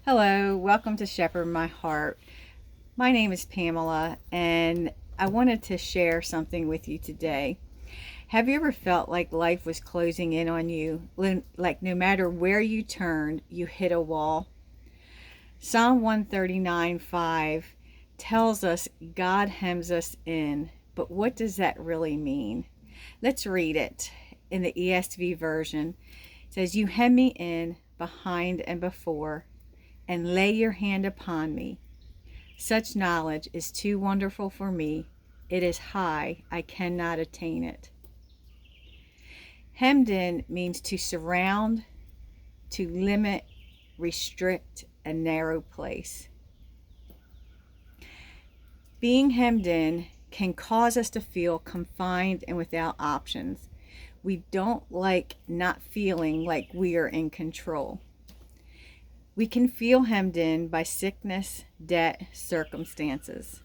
Hello, welcome to Shepherd My Heart. My name is Pamela, and I wanted to share something with you today. Have you ever felt like life was closing in on you? Like no matter where you turned, you hit a wall? Psalm 139:5 tells us God hems us in, but what does that really mean? Let's read it in the ESV version. It says, "You hem me in behind and before, and lay your hand upon me. Such knowledge is too wonderful for me. It is high, I cannot attain it." Hemmed in means to surround, to limit, restrict a narrow place. Being hemmed in can cause us to feel confined and without options. We don't like not feeling like we are in control. We can feel hemmed in by sickness, debt, circumstances.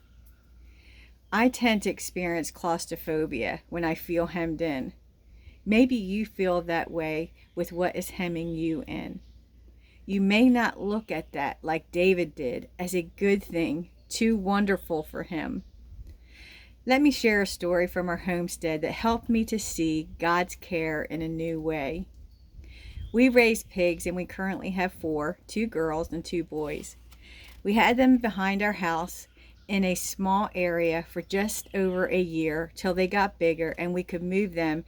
I tend to experience claustrophobia when I feel hemmed in. Maybe you feel that way with what is hemming you in. You may not look at that like David did as a good thing, too wonderful for him. Let me share a story from our homestead that helped me to see God's care in a new way. We raise pigs, and we currently have 4, 2 girls and 2 boys. We had them behind our house in a small area for just over a year till they got bigger and we could move them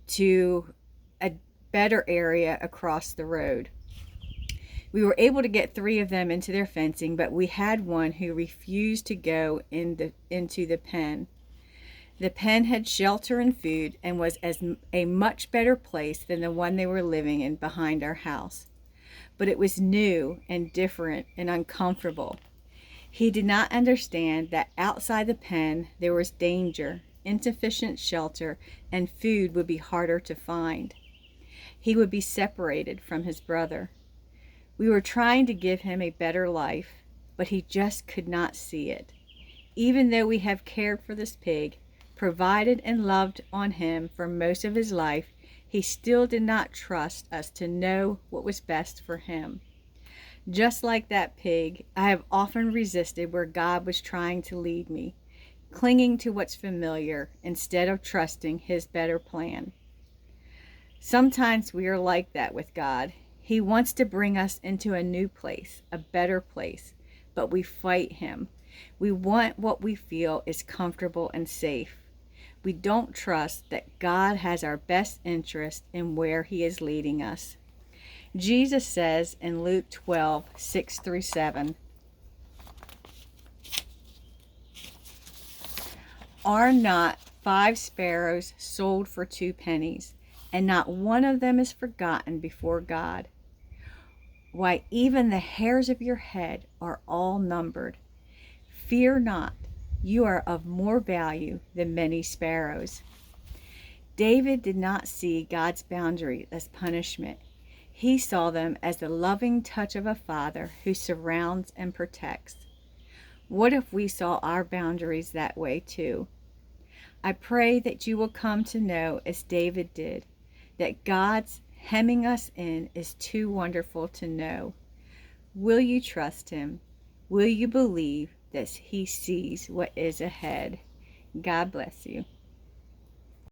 to a better area across the road. We were able to get 3 of them into their fencing, but we had one who refused to go into the pen. The pen had shelter and food and was a much better place than the one they were living in behind our house. But it was new and different and uncomfortable. He did not understand that outside the pen there was danger, insufficient shelter, and food would be harder to find. He would be separated from his brother. We were trying to give him a better life, but he just could not see it. Even though we have cared for this pig, provided and loved on him for most of his life, he still did not trust us to know what was best for him. Just like that pig, I have often resisted where God was trying to lead me, clinging to what's familiar instead of trusting his better plan. Sometimes we are like that with God. He wants to bring us into a new place, a better place, but we fight him. We want what we feel is comfortable and safe. We don't trust that God has our best interest in where he is leading us. Jesus says in Luke 12:6-7, "Are not 5 sparrows sold for 2 pennies, and not one of them is forgotten before God? Why, even the hairs of your head are all numbered. Fear not, you are of more value than many sparrows." David did not see God's boundaries as punishment. He saw them as the loving touch of a father who surrounds and protects. What if we saw our boundaries that way too? I pray that you will come to know, as David did, that God's hemming us in is too wonderful to know. Will you trust him? Will you believe that he sees what is ahead? God bless you.